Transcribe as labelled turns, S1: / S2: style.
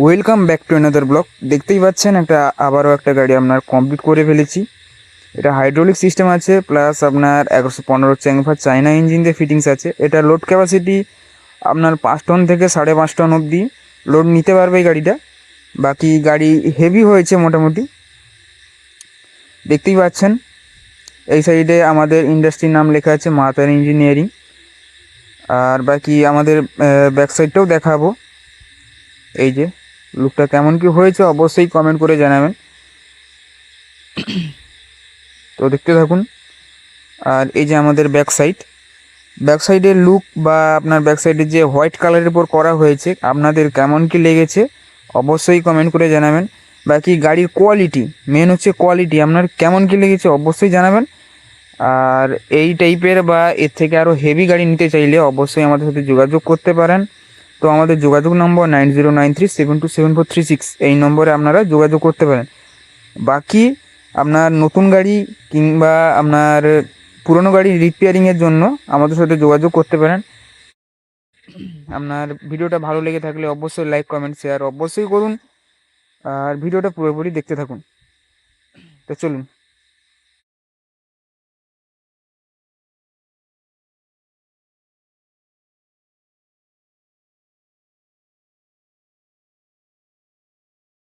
S1: Welcome back to another blog. দেখতেই পাচ্ছেন আবারও একটা গাড়ি আপনার কমপ্লিট করে ফেলেছি। এটা হাইড্রোলিক সিস্টেম আছে, প্লাস আপনার 1115 চ্যাংফার চায়না ইঞ্জিন দিয়ে ফিটিংস আছে। এটা লোড ক্যাপাসিটি আপনার 5 টন থেকে 5.5 টন অবধি লোড নিতে পারবে এই গাড়িটা। বাকি গাড়ি হেভি হয়েছে মোটামুটি, দেখতেই পাচ্ছেন। এই সাইডে আমাদের ইন্ডাস্ট্রির নাম লেখা আছে মাতার ইঞ্জিনিয়ারিং। আর বাকি আমাদের ব্যাক সাইডটাও দেখাবো। এই যে লুকটা কেমন কি হয়েছে অবশ্যই কমেন্ট করে জানাবেন। তো দেখতে থাকুন। আর এই যে আমাদের ব্যাক সাইডের লুক বা আপনার ব্যাক সাইডের যে হোয়াইট কালারের উপর করা হয়েছে আপনাদের কেমন কি লেগেছে অবশ্যই কমেন্ট করে জানাবেন। বাকি গাড়ির কোয়ালিটি, মেন হচ্ছে কোয়ালিটি, আপনার কেমন কি লেগেছে অবশ্যই জানাবেন। আর এই টাইপের বা এর থেকে আরও হেভি গাড়ি নিতে চাইলে অবশ্যই আমাদের সাথে যোগাযোগ করতে পারেন। তো আমাদের যোগাযোগ নম্বর 9093727436, এই নম্বরে আপনারা যোগাযোগ করতে পারেন। বাকি আপনার নতুন গাড়ি কিংবা আপনার পুরনো গাড়ি রিপেয়ারিংয়ের জন্য আমাদের সাথে যোগাযোগ করতে পারেন। আপনার ভিডিওটা ভালো লেগে থাকলে অবশ্যই লাইক কমেন্ট শেয়ার অবশ্যই করুন। আর ভিডিওটা পুরোপুরি দেখতে থাকুন। তো চলুন।